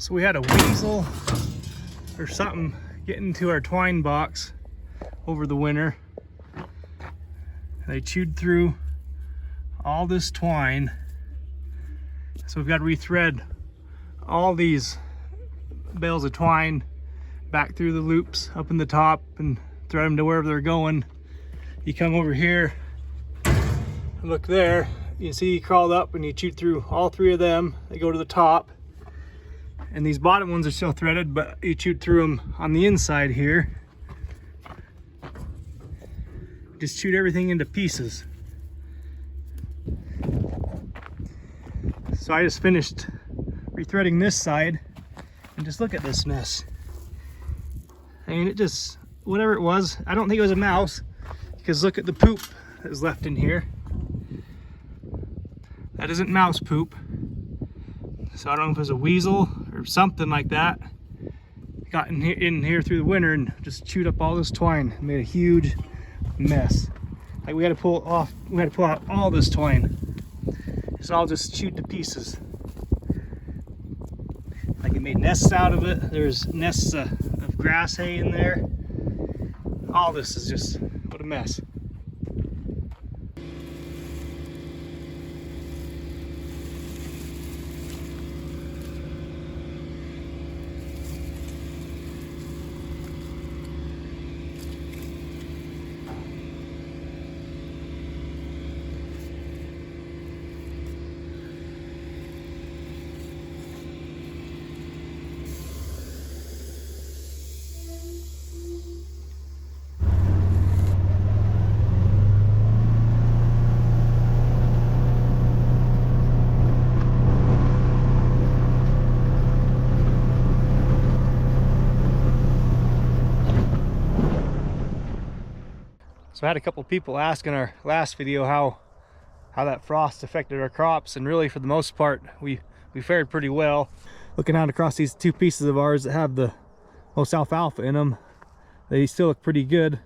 So we had a weasel or something get into our twine box over the winter. They chewed through all this twine. So we've got to rethread all these bales of twine back through the loops up in the top and thread them to wherever they're going. You come over here, look there, you can see he crawled up and he chewed through all three of them. They go to the top. And these bottom ones are still threaded, but he chewed through them on the inside here. Just chewed everything into pieces. So I just finished rethreading this side, and just look at this mess. I mean, it just, whatever it was, I don't think it was a mouse, because look at the poop that was left in here. That isn't mouse poop. So I don't know if it was a weasel or something like that. Got in here through the winter and just chewed up all this twine and made a huge mess. Like we had to pull out all this twine. It's all just chewed to pieces. Like it made nests out of it. There's nests of grass hay in there. All this is just, what a mess. So I had a couple people ask in our last video how that frost affected our crops, and really for the most part we fared pretty well. Looking out across these two pieces of ours that have the most alfalfa in them, they still look pretty good.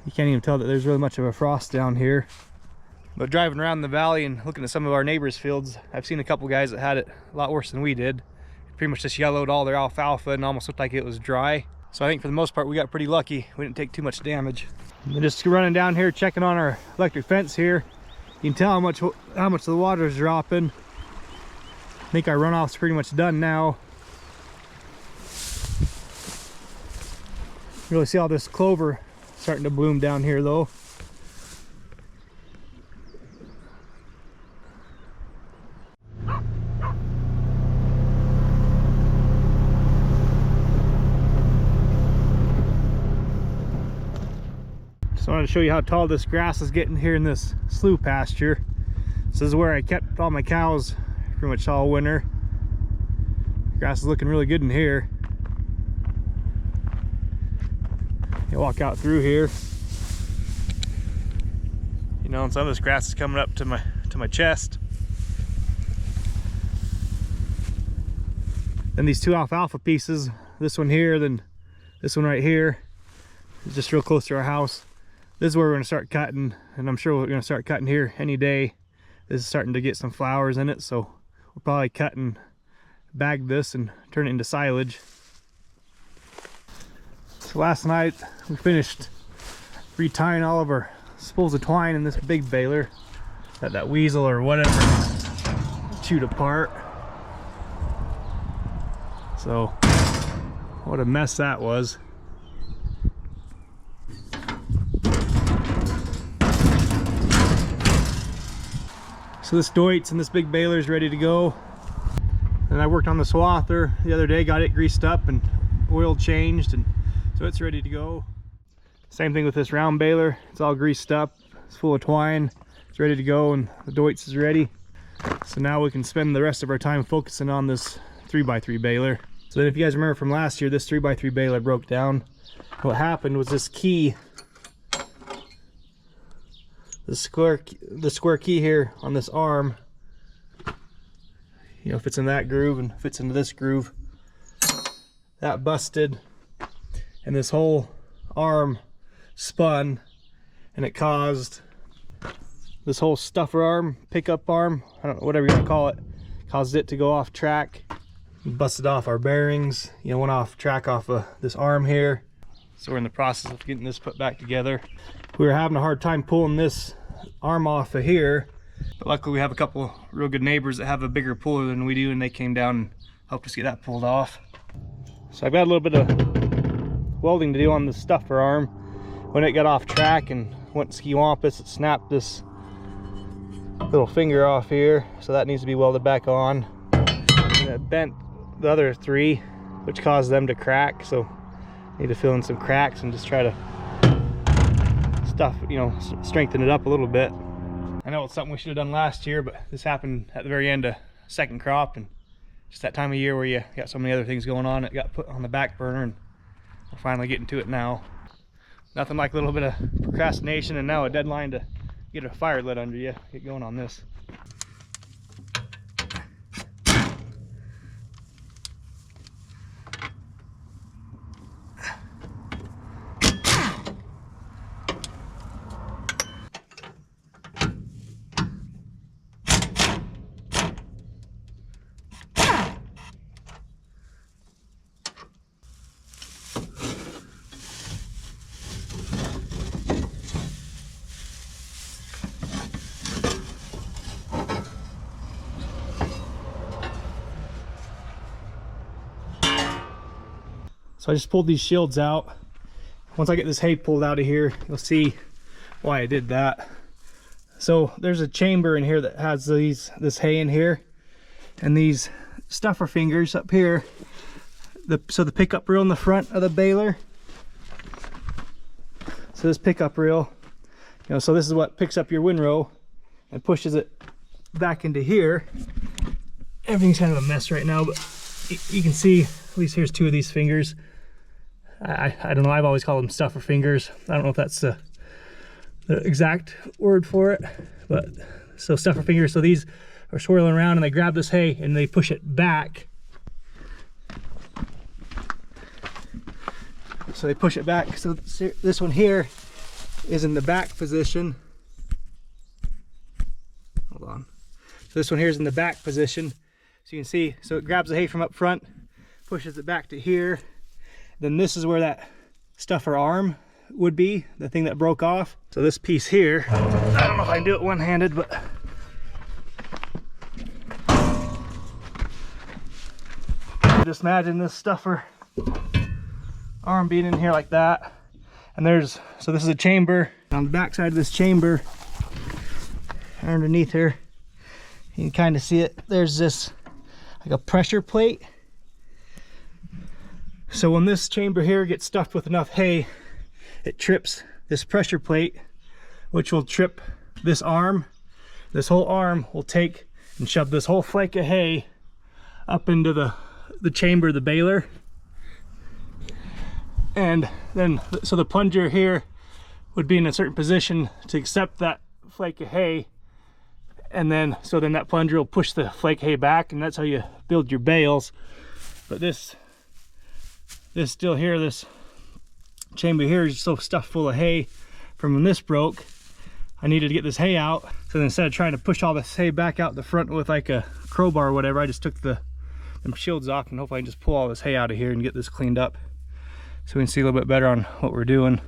You can't even tell that there's really much of a frost down here. But driving around the valley and looking at some of our neighbors' fields, I've seen a couple guys that had it a lot worse than we did. It pretty much just yellowed all their alfalfa and almost looked like it was dry. So I think for the most part we got pretty lucky. We didn't take too much damage. And just running down here checking on our electric fence here. You can tell how much the water is dropping. I think our runoff's pretty much done now. You really see all this clover starting to bloom down here though. So I wanted to show you how tall this grass is getting here in this slough pasture. This is where I kept all my cows pretty much all winter. Grass is looking really good in here. You walk out through here, you know, and some of this grass is coming up to my chest. Then these two alfalfa pieces, this one here, then this one right here, is just real close to our house. This is where we're going to start cutting, and I'm sure we're going to start cutting here any day. This is starting to get some flowers in it, so we'll probably cut and bag this and turn it into silage. So last night we finished retying all of our spools of twine in this big baler that weasel or whatever chewed apart. So what a mess that was. So this Deutz and this big baler is ready to go. And I worked on the swather the other day, got it greased up and oil changed, and so it's ready to go. Same thing with this round baler. It's all greased up, it's full of twine, it's ready to go, and the Deutz is ready. So now we can spend the rest of our time focusing on this 3x3 baler. So then if you guys remember from last year, this 3x3 baler broke down. What happened was this key, the square key here on this arm, you know, fits in that groove and fits into this groove. That busted, and this whole arm spun, and it caused this whole stuffer arm, pickup arm, I don't know, whatever you want to call it, caused it to go off track. busted off our bearings, you know, went off track off of this arm here. So we're in the process of getting this put back together. We were having a hard time pulling this arm off of here, but luckily we have a couple real good neighbors that have a bigger puller than we do, and they came down and helped us get that pulled off. So I've got a little bit of welding to do on the stuffer arm. When it got off track and went ski-wampus, it snapped this little finger off here, so that needs to be welded back on. And it bent the other three, which caused them to crack, so I need to fill in some cracks and just try to strengthen it up a little bit. I know it's something we should have done last year, but this happened at the very end of second crop, and just that time of year where you got so many other things going on, it got put on the back burner, and we're finally getting to it now. Nothing like a little bit of procrastination and now a deadline to get a fire lit under you. Get going on this. So I just pulled these shields out. Once I get this hay pulled out of here, you'll see why I did that. So there's a chamber in here that has this hay in here, and these stuffer fingers up here. So the pickup reel in the front of the baler. So this pickup reel, so this is what picks up your windrow and pushes it back into here. Everything's kind of a mess right now, but you can see at least here's two of these fingers. I don't know, I've always called them stuffer fingers. I don't know if that's the exact word for it, but so stuffer fingers. So these are swirling around and they grab this hay and they push it back. So they push it back. So this one here is in the back position. Hold on. So this one here is in the back position. So you can see, so it grabs the hay from up front, pushes it back to here. Then this is where that stuffer arm would be, the thing that broke off. So this piece here, I don't know if I can do it one-handed, but just imagine this stuffer arm being in here like that. And so this is a chamber. On the back side of this chamber, underneath here, you can kind of see it. There's this like a pressure plate. So when this chamber here gets stuffed with enough hay, it trips this pressure plate, which will trip this arm. This whole arm will take and shove this whole flake of hay up into the chamber of the baler. And then, so the plunger here would be in a certain position to accept that flake of hay. And then, so then that plunger will push the flake hay back, and that's how you build your bales. But this still here, this chamber here is so stuffed full of hay from when this broke. I needed to get this hay out. So then instead of trying to push all this hay back out the front with like a crowbar or whatever, I just took them shields off, and hopefully I can just pull all this hay out of here and get this cleaned up so we can see a little bit better on what we're doing.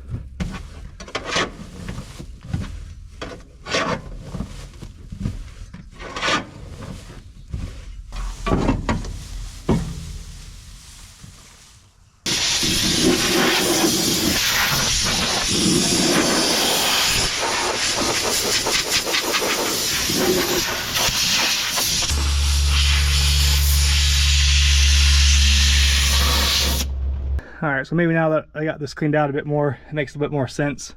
All right, so maybe now that I got this cleaned out a bit more, it makes a bit more sense.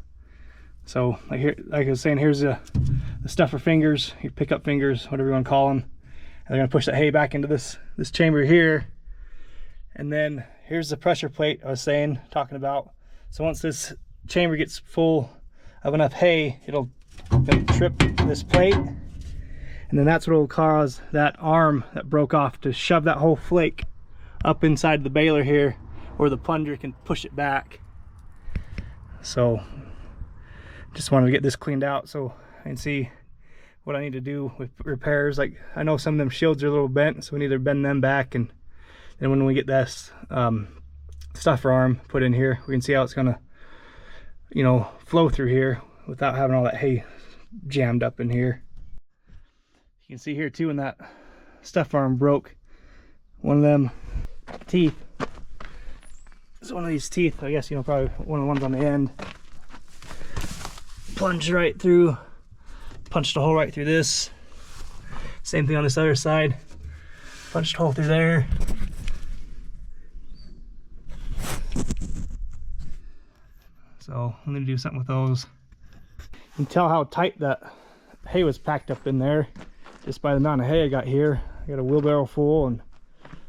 So like I was saying, here's the stuffer fingers, your pickup fingers, whatever you want to call them. And they're gonna push that hay back into this chamber here. And then here's the pressure plate I was talking about. So once this chamber gets full of enough hay, it'll trip this plate. And then that's what will cause that arm that broke off to shove that whole flake up inside the baler here, where the plunger can push it back. So just wanted to get this cleaned out so I can see what I need to do with repairs. Like, I know some of them shields are a little bent, so we need to bend them back and And when we get this stuffer arm put in here, we can see how it's gonna, you know, flow through here without having all that hay jammed up in here. You can see here too, when that stuffer arm broke, one of them teeth, it's one of these teeth, I guess, you know, probably one of the ones on the end, plunged right through, punched a hole right through this. Same thing on this other side, punched a hole through there. So I'm gonna do something with those. You can tell how tight that hay was packed up in there just by the amount of hay I got here. I got a wheelbarrow full and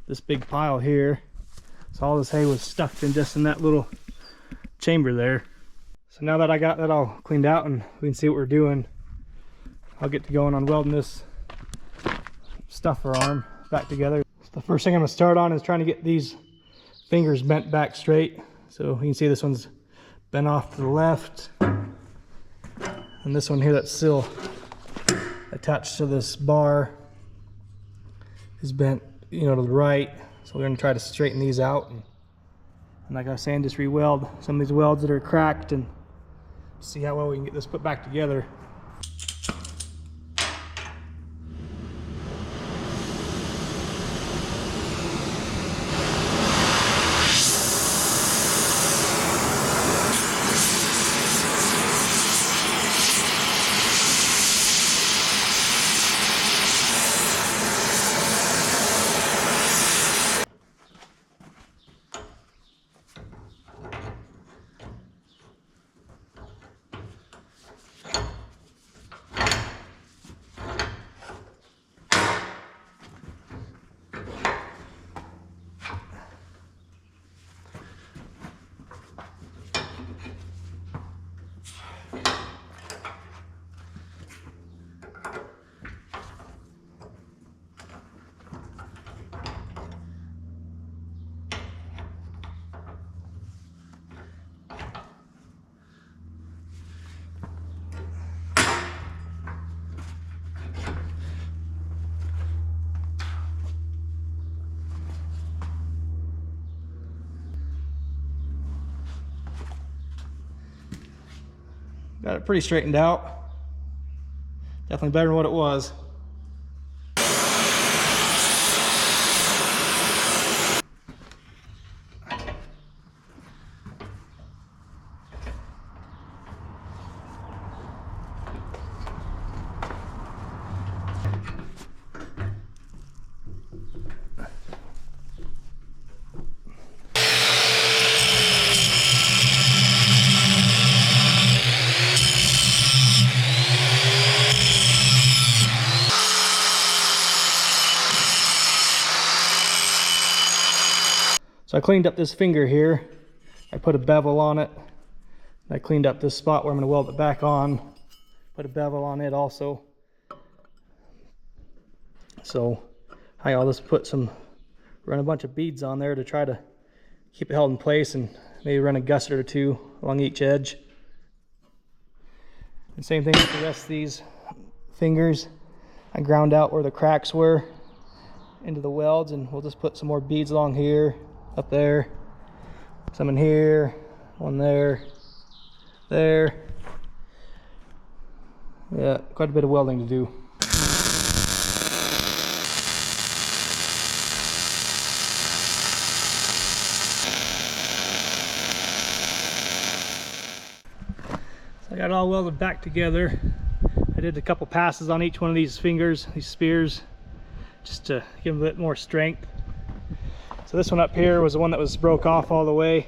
this big pile here. So all this hay was stuffed in just in that little chamber there. So now that I got that all cleaned out and we can see what we're doing, I'll get to going on welding this stuffer arm back together. So the first thing I'm gonna start on is trying to get these fingers bent back straight. So you can see this one's bent off to the left, and this one here that's still attached to this bar is bent, you know, to the right. So we're going to try to straighten these out, and like I was saying, just re-weld some of these welds that are cracked and see how well we can get this put back together. Got it pretty straightened out. Definitely better than what it was. So I cleaned up this finger here. I put a bevel on it. I cleaned up this spot where I'm going to weld it back on. Put a bevel on it also. So I'll just run a bunch of beads on there to try to keep it held in place, and maybe run a gusset or two along each edge. And same thing with the rest of these fingers. I ground out where the cracks were into the welds, and we'll just put some more beads along here, up there, some in here, one there, there. Yeah, quite a bit of welding to do. So I got it all welded back together. I did a couple passes on each one of these fingers, these spears, just to give them a bit more strength. So this one up here was the one that was broke off all the way.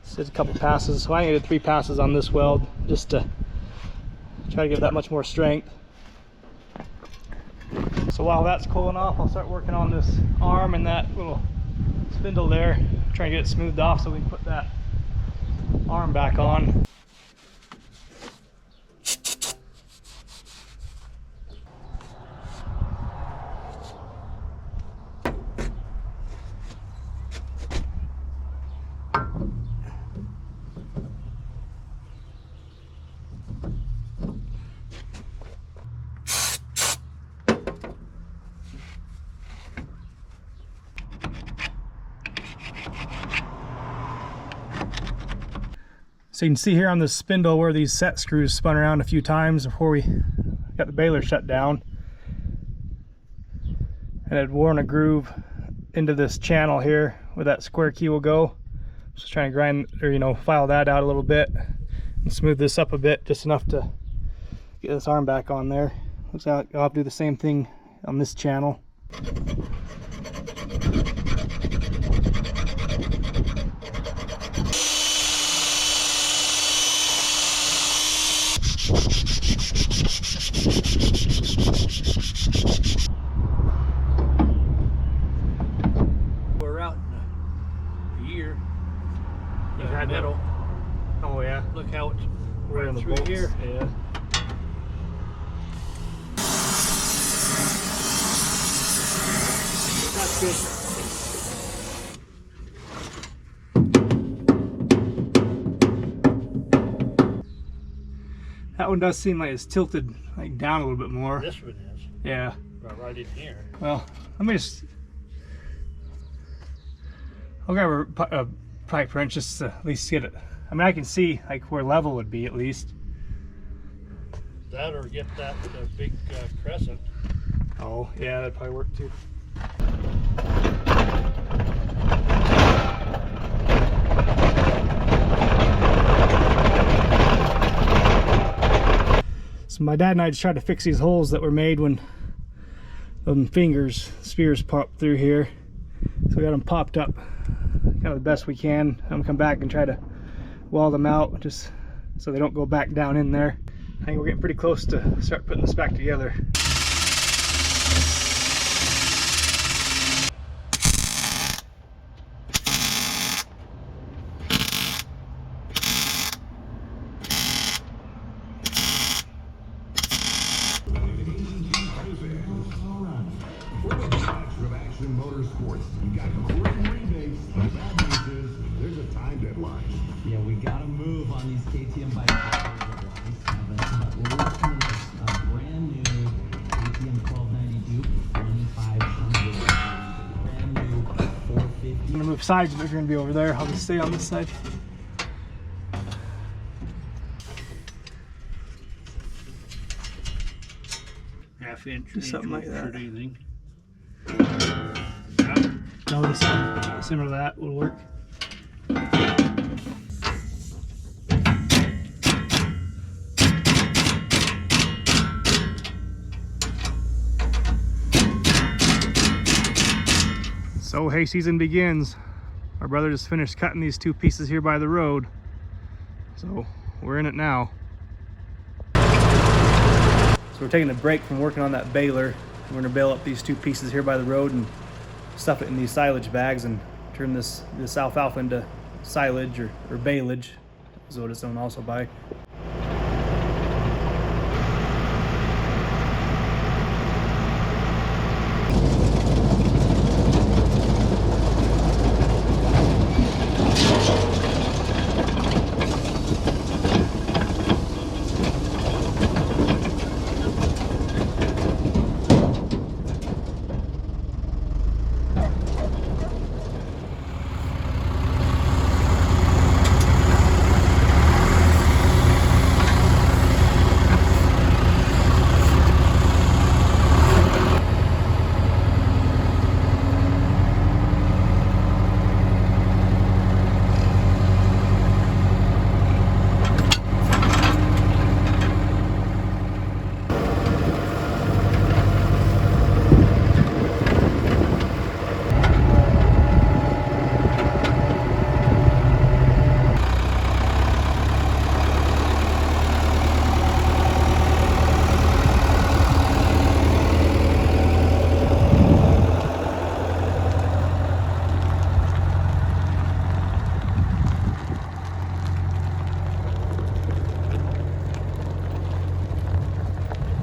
Just did a couple passes. So I did 3 passes on this weld just to try to give that much more strength. So while that's cooling off, I'll start working on this arm and that little spindle there, trying to get it smoothed off so we can put that arm back on. So you can see here on this spindle where these set screws spun around a few times before we got the baler shut down. And it had worn a groove into this channel here where that square key will go. Just trying to grind, or file that out a little bit and smooth this up a bit, just enough to get this arm back on there. Looks like I'll have to do the same thing on this channel. We're out in a year. You had that? metal. Oh yeah. Look how it's Right on the through bolts. here. Yeah. That's good. That one does seem like it's tilted like down a little bit more. This one is Yeah. right in here. Well, let me just. I'll grab a pipe wrench just to at least get it. I mean, I can see like where level would be at least. That or get that big crescent. Oh, yeah, that'd probably work too. So my dad and I just tried to fix these holes that were made when spears popped through here. So we got them popped up kind of the best we can. I'm gonna come back and try to weld them out just so they don't go back down in there. I think we're getting pretty close to start putting this back together. Motorsports. You got great rebates. The bad news is there's a time deadline. Yeah, we gotta move on these KTM bikes. But we're working on a brand new KTM 1290 Duke 2500. Brand new 450. I'm gonna move sides, but if you're gonna be over there, I'll just stay on this side. Half inch. Just something like that. Anything. No, this one, similar to that will work. So hay season begins. Our brother just finished cutting these two pieces here by the road. So we're in it now. So we're taking a break from working on that baler. We're gonna bale up these two pieces here by the road and stuff it in these silage bags and turn this alfalfa into silage or baleage, is what it's known also by.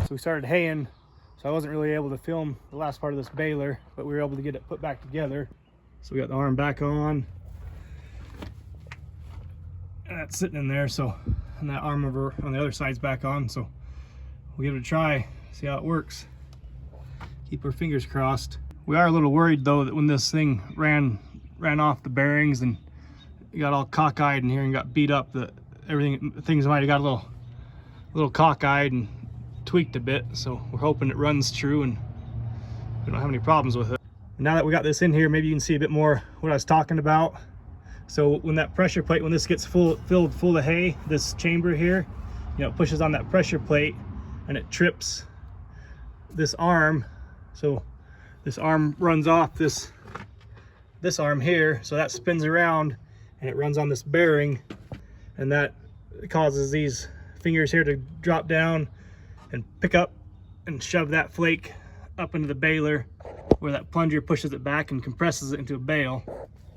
So we started haying, so I wasn't really able to film the last part of this baler, but we were able to get it put back together. So we got the arm back on, and that's sitting in there. So, and that arm over on the other side's back on. So we'll give it a try, see how it works. Keep our fingers crossed. We are a little worried though that when this thing ran off the bearings and it got all cockeyed in here and got beat up, that things might have got a little cockeyed and tweaked a bit, so we're hoping it runs true and we don't have any problems with it. Now that we got this in here, maybe you can see a bit more what I was talking about. So when that pressure plate, when this gets filled full of hay, this chamber here, you know, it pushes on that pressure plate and it trips this arm. So this arm runs off this arm here, so that spins around and it runs on this bearing, and that causes these fingers here to drop down and pick up and shove that flake up into the baler, where that plunger pushes it back and compresses it into a bale.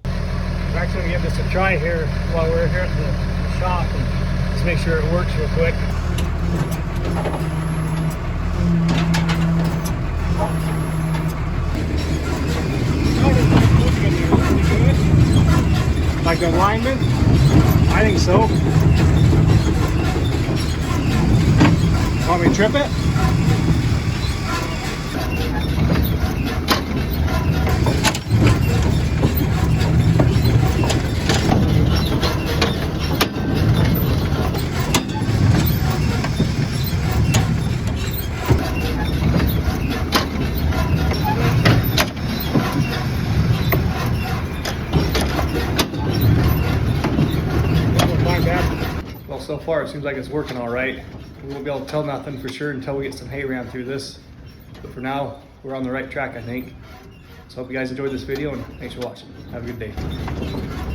We're actually going to give this a try here while we're here at the shop and just make sure it works real quick. Like the alignment? I think so. Want me to trip it? Well, so far it seems like it's working all right. We won't be able to tell nothing for sure until we get some hay ran through this. But for now, we're on the right track, I think. So hope you guys enjoyed this video and thanks for watching. Have a good day.